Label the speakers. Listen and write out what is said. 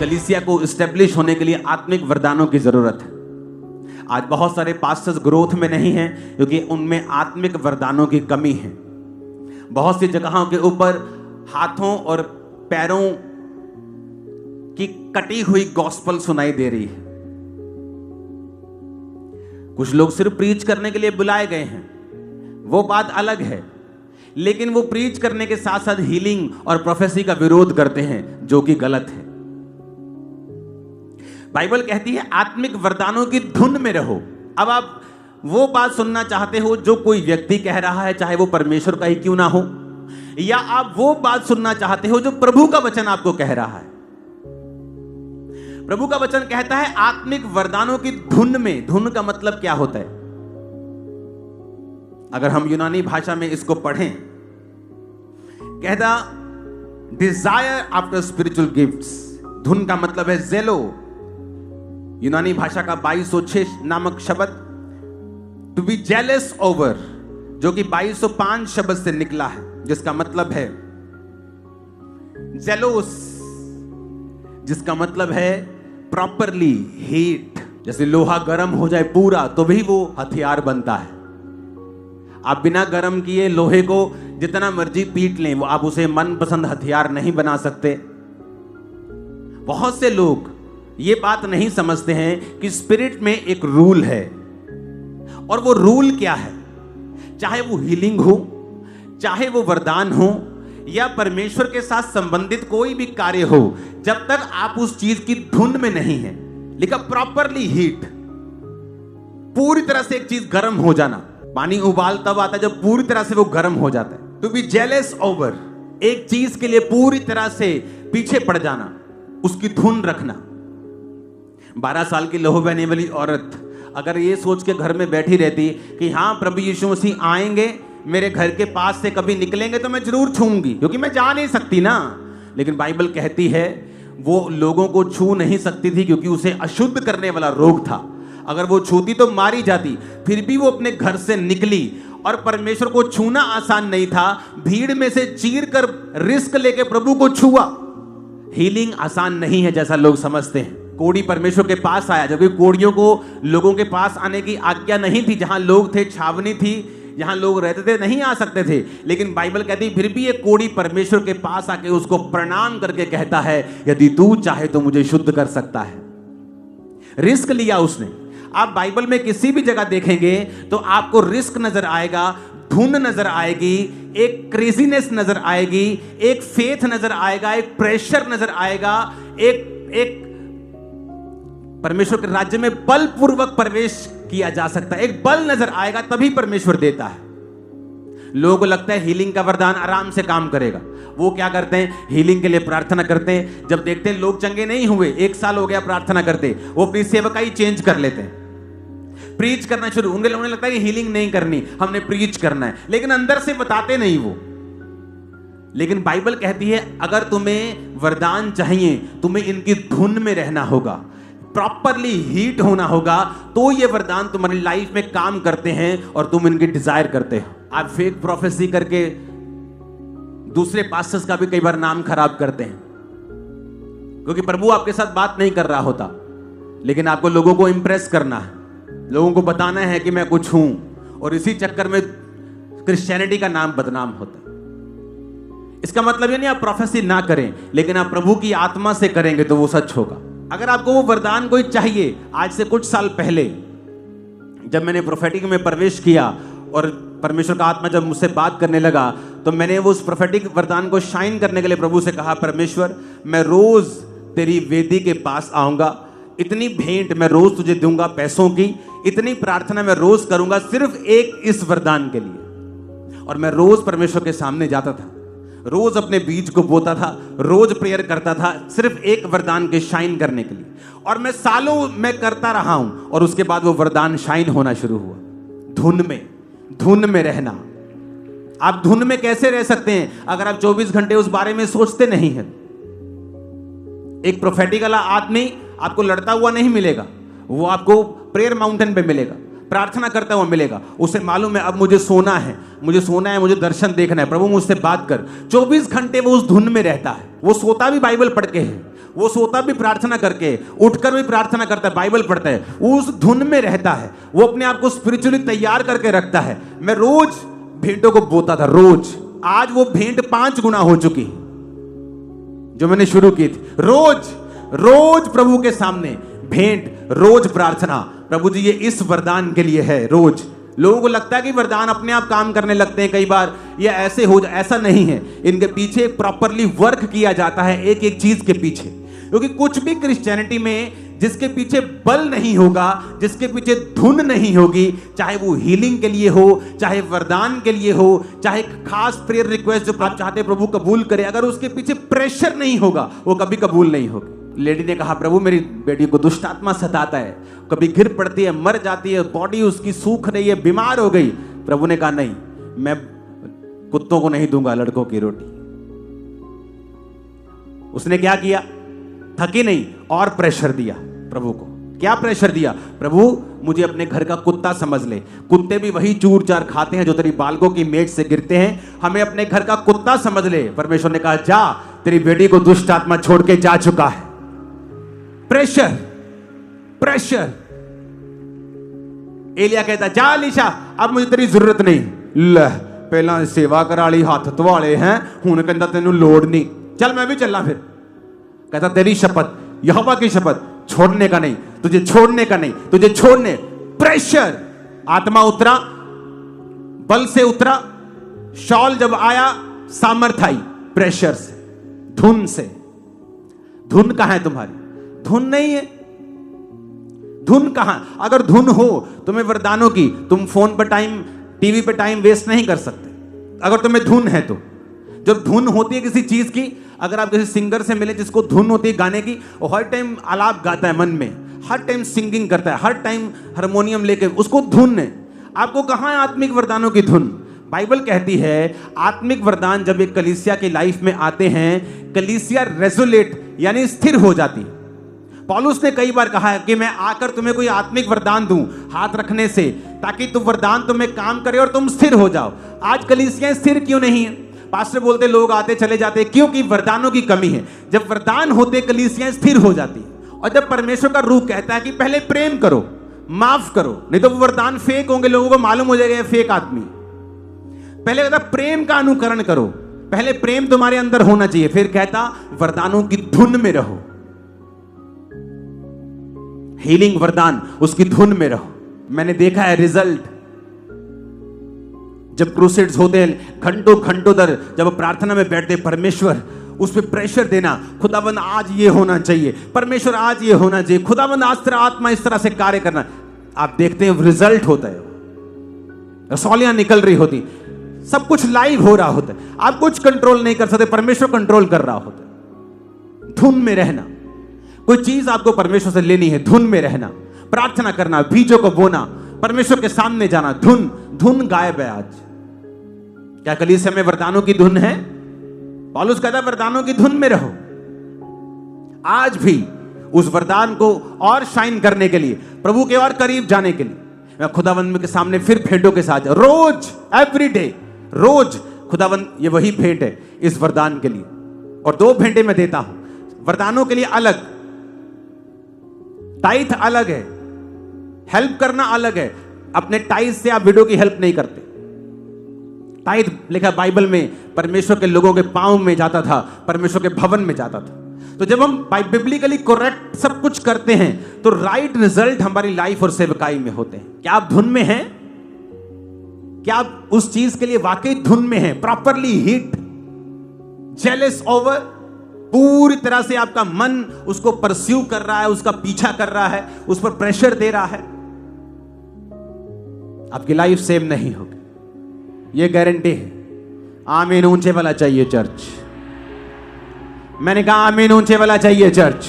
Speaker 1: कलीसिया को इस्टेब्लिश होने के लिए आत्मिक वरदानों की जरूरत है। आज बहुत सारे पास्टर्स ग्रोथ में नहीं हैं क्योंकि उनमें आत्मिक वरदानों की कमी है। बहुत सी जगहों के ऊपर हाथों और पैरों की कटी हुई गॉस्पल सुनाई दे रही है। कुछ लोग सिर्फ प्रीच करने के लिए बुलाए गए हैं, वो बात अलग है, लेकिन वो प्रीच करने के साथ साथ हीलिंग और प्रोफेसी का विरोध करते हैं, जो कि गलत है। बाइबल कहती है आत्मिक वरदानों की धुन में रहो। अब आप वो बात सुनना चाहते हो जो कोई व्यक्ति कह रहा है, चाहे वो परमेश्वर का ही क्यों ना हो, या आप वो बात सुनना चाहते हो जो प्रभु का वचन आपको कह रहा है। प्रभु का वचन कहता है आत्मिक वरदानों की धुन में। धुन का मतलब क्या होता है? अगर हम यूनानी भाषा में इसको पढ़ें, कहता डिजायर आफ्टर स्पिरिचुअल गिफ्ट्स। धुन का मतलब है जेलो। यूनानी भाषा का 2206 नामक शब्द टू बी जेलस ओवर, जो कि 2205 शब्द से निकला है, जिसका मतलब है जेलोस, जिसका मतलब है प्रॉपरली हीट। जैसे लोहा गर्म हो जाए पूरा तो भी वो हथियार बनता है। आप बिना गर्म किए लोहे को जितना मर्जी पीट लें, वो आप उसे मनपसंद हथियार नहीं बना सकते। बहुत से लोग ये बात नहीं समझते हैं कि स्पिरिट में एक रूल है, और वो रूल क्या है? चाहे वो हीलिंग हो, चाहे वो वरदान हो, या परमेश्वर के साथ संबंधित कोई भी कार्य हो, जब तक आप उस चीज की धुन में नहीं है, लिखा प्रॉपरली हीट, पूरी तरह से एक चीज गर्म हो जाना। पानी उबाल तब आता है जब पूरी तरह से वो गर्म हो जाता है। टू बी जेलस ओवर, एक चीज के लिए पूरी तरह से पीछे पड़ जाना, उसकी धुन रखना। 12 साल की लहू बहने वाली औरत अगर ये सोच के घर में बैठी रहती कि हाँ प्रभु यीशु मसीह आएंगे, मेरे घर के पास से कभी निकलेंगे तो मैं जरूर छूंगी, क्योंकि मैं जा नहीं सकती ना। लेकिन बाइबल कहती है वो लोगों को छू नहीं सकती थी क्योंकि उसे अशुद्ध करने वाला रोग था। अगर वो छूती तो मारी जाती। फिर भी वो अपने घर से निकली, और परमेश्वर को छूना आसान नहीं था। भीड़ में से चीर कर रिस्क लेके प्रभु को छुआ। हीलिंग आसान नहीं है जैसा लोग समझते हैं। कोढ़ी परमेश्वर के पास आया, जबकि कोढ़ियों को लोगों के पास आने की आज्ञा नहीं थी। जहां लोग थे, छावनी थी, जहां लोग रहते थे, नहीं आ सकते थे। लेकिन बाइबल कहती फिर भी एक कोढ़ी परमेश्वर के पास आके उसको प्रणाम करके कहता है यदि तू चाहे तो मुझे शुद्ध कर सकता है। रिस्क लिया उसने। आप बाइबल में किसी भी जगह देखेंगे तो आपको रिस्क नजर आएगा, धुन नजर आएगी, एक क्रेजीनेस नजर आएगी, एक फेथ नजर आएगा, एक प्रेशर नजर आएगा, एक परमेश्वर के राज्य में बलपूर्वक प्रवेश किया जा सकता है। एक बल नजर आएगा, तभी परमेश्वर देता है। लोगों को लगता है हीलिंग का वरदान आराम से काम करेगा। वो क्या करते हैं? हीलिंग के लिए प्रार्थना करते हैं। जब देखते हैं लोग चंगे नहीं हुए, 1 साल हो गया प्रार्थना करते, वो अपनी सेवकाई चेंज कर लेते हैं, प्रीच करना शुरू। उन्हें लगता है कि हीलिंग नहीं करनी, हमने प्रीच करना है, लेकिन अंदर से बताते नहीं वो। लेकिन बाइबल कहती है अगर तुम्हें वरदान चाहिए, तुम्हें इनकी धुन में रहना होगा, प्रॉपरली हीट होना होगा, तो ये वरदान तुम्हारी लाइफ में काम करते हैं और तुम इनकी डिजायर करते हो। आप फेक प्रोफेसी करके दूसरे पास्टर्स का भी कई बार नाम खराब करते हैं, क्योंकि प्रभु आपके साथ बात नहीं कर रहा होता, लेकिन आपको लोगों को इंप्रेस करना है, लोगों को बताना है कि मैं कुछ हूं, और इसी चक्कर में क्रिश्चियनिटी का नाम बदनाम होता है। इसका मतलब ये नहीं आप प्रोफेसी ना करें, लेकिन आप प्रभु की आत्मा से करेंगे तो वो सच होगा। अगर आपको वो वरदान कोई चाहिए, आज से कुछ साल पहले जब मैंने प्रोफेटिक में प्रवेश किया और परमेश्वर का आत्मा जब मुझसे बात करने लगा, तो मैंने वो उस प्रोफेटिक वरदान को शाइन करने के लिए प्रभु से कहा, परमेश्वर मैं रोज तेरी वेदी के पास आऊंगा, इतनी भेंट मैं रोज तुझे दूंगा पैसों की, इतनी प्रार्थना मैं रोज करूंगा सिर्फ एक इस वरदान के लिए। और मैं रोज परमेश्वर के सामने जाता था, रोज अपने बीज को बोता था, रोज प्रेयर करता था सिर्फ एक वरदान के शाइन करने के लिए। और मैं सालों में करता रहा हूं, और उसके बाद वो वरदान शाइन होना शुरू हुआ। धुन में रहना। आप धुन में कैसे रह सकते हैं अगर आप 24 घंटे उस बारे में सोचते नहीं हैं? एक प्रोफेटिक वाला आदमी आपको लड़ता हुआ नहीं मिलेगा, वो आपको प्रेयर माउंटेन पे मिलेगा, प्रार्थना करता हुआ मिलेगा। उसे मालूम है अब मुझे सोना है, मुझे दर्शन देखना है, प्रभु मुझसे बात कर। 24 घंटे वो उस धुन में रहता है। वो सोता भी बाइबल पढ़ के है, वो सोता भी प्रार्थना करके, उठकर भी प्रार्थना करता है, बाइबल पढ़ता है, वो उस धुन में रहता है। वो अपने आप को स्पिरिचुअली तैयार करके रखता है। मैं रोज भेंटों को बोता था, रोज। आज वो भेंट 5 गुना हो चुकी जो मैंने शुरू की थी। रोज प्रभु के सामने भेंट, रोज प्रार्थना। प्रभु जी ये इस वरदान के लिए है। रोज लोगों को लगता है कि वरदान अपने आप काम करने लगते हैं कई बार, ये ऐसे हो जाए, ऐसा नहीं है। इनके पीछे प्रॉपरली वर्क किया जाता है, एक एक चीज के पीछे। क्योंकि कुछ भी क्रिश्चियनिटी में जिसके पीछे बल नहीं होगा, जिसके पीछे धुन नहीं होगी, चाहे वो हीलिंग के लिए हो, चाहे वरदान के लिए हो, चाहे खास प्रेयर रिक्वेस्ट जो आप चाहते प्रभु कबूल करे, अगर उसके पीछे प्रेशर नहीं होगा वो कभी कबूल नहीं होगी। लेडी ने कहा प्रभु मेरी बेटी को दुष्ट आत्मा सताता है, कभी गिर पड़ती है, मर जाती है, बॉडी उसकी सूख रही है, बीमार हो गई। प्रभु ने कहा नहीं, मैं कुत्तों को नहीं दूंगा लड़कों की रोटी। उसने क्या किया? थकी नहीं और प्रेशर दिया प्रभु को। क्या प्रेशर दिया? प्रभु मुझे अपने घर का कुत्ता समझ ले, कुत्ते भी वही चूर चार खाते हैं जो तेरी बालकों की मेज से गिरते हैं, हमें अपने घर का कुत्ता समझ ले। परमेश्वर ने कहा जा, तेरी बेटी को दुष्ट आत्मा छोड़ के जा चुका है। प्रेशर। एलिया कहता जा अलीशा अब मुझे तेरी जरूरत नहीं। ले पहला सेवा करा ली, हाथ धवाले हैं, हुण कहता तेनू लोड़ नहीं, चल मैं भी चलना। फिर कहता तेरी शपथ, यहोवा की शपथ, छोड़ने का नहीं, तुझे छोड़ने का नहीं, तुझे छोड़ने। प्रेशर। आत्मा उतरा, बल से उतरा। शॉल जब आया सामर्थ आई, प्रेशर से, धुन से। धुन कहां है तुम्हारी? धुन नहीं है। धुन कहां? अगर धुन हो तुम्हें वरदानों की, तुम फोन पर टाइम, टीवी पे टाइम वेस्ट नहीं कर सकते। अगर तुम्हें धुन है तो, जब धुन होती है किसी चीज की, अगर आप किसी सिंगर से मिले जिसको धुन होती है गाने की, वो हर टाइम आलाप गाता है मन में, हर टाइम सिंगिंग करता है, हर टाइम हारमोनियम लेके, उसको धुन है। आपको कहां है आत्मिक वरदानों की धुन? बाइबल कहती है आत्मिक वरदान जब एक कलीसिया की लाइफ में आते हैं, कलीसिया रेजोलेट यानी स्थिर हो जाती है। पौलुस ने कई बार कहा है कि मैं आकर तुम्हें कोई आत्मिक वरदान दूं हाथ रखने से, ताकि तुम वरदान तुम्हें काम करे और तुम स्थिर हो जाओ। आज कलीसियां स्थिर क्यों नहीं है? पास्टर बोलते लोग आते चले जाते, क्योंकि वरदानों की कमी है। जब वरदान होते कलीसियां स्थिर हो जाती है। और जब परमेश्वर का रूह कहता है कि पहले प्रेम करो, माफ करो, नहीं तो वो वरदान फेक होंगे, लोगों को मालूम हो जाएगा ये फेक आदमी। पहले कहता प्रेम का अनुकरण करो, पहले प्रेम तुम्हारे अंदर होना चाहिए, फिर कहता वरदानों की धुन में रहो। हीलिंग वरदान उसकी धुन में रहो। मैंने देखा है रिजल्ट, जब क्रूसेड्स होते हैं घंटों दर, जब प्रार्थना में बैठते, परमेश्वर उस पर प्रेशर देना, खुदाबंद आज ये होना चाहिए, परमेश्वर आज ये होना चाहिए, खुदाबंद आज तेरा आत्मा इस तरह से कार्य करना। आप देखते हैं रिजल्ट होता है, रसौलियां निकल रही होती, सब कुछ लाइव हो रहा होता है। आप कुछ कंट्रोल नहीं कर सकते, परमेश्वर कंट्रोल कर रहा होता है। धुन में रहना, कोई चीज आपको परमेश्वर से लेनी है, धुन में रहना, प्रार्थना करना, बीजों को बोना, परमेश्वर के सामने जाना। धुन गायब है आज। क्या कलीसिया में वरदानों की धुन है? पौलुस कहता है वरदानों की धुन में रहो। आज भी उस वरदान को और शाइन करने के लिए, प्रभु के और करीब जाने के लिए, मैं खुदावंद के सामने फिर भेंटों के साथ, रोज, एवरी डे, रोज खुदावंद ये वही भेंट है इस वरदान के लिए। और 2 भेंटें मैं देता हूं वरदानों के लिए अलग, टाइथ अलग है, हेल्प करना अलग है। अपने टाइथ से आप विडो की हेल्प नहीं करते। टाइथ लिखा बाइबल में, परमेश्वर के लोगों के पांव में जाता था, परमेश्वर के भवन में जाता था। तो जब हम बिब्लिकली करेक्ट सब कुछ करते हैं तो राइट रिजल्ट हमारी लाइफ और सेवकाई में होते हैं। क्या आप धुन में हैं? क्या आप उस चीज के लिए वाकई धुन में हैं? प्रॉपरली हीट, जेलस ओवर, पूरी तरह से आपका मन उसको परस्यू कर रहा है, उसका पीछा कर रहा है, उस पर प्रेशर दे रहा है, आपकी लाइफ सेम नहीं होगी, ये गारंटी है। आमीन ऊंचे वाला चाहिए चर्च। मैंने कहा आमीन ऊंचे वाला चाहिए चर्च।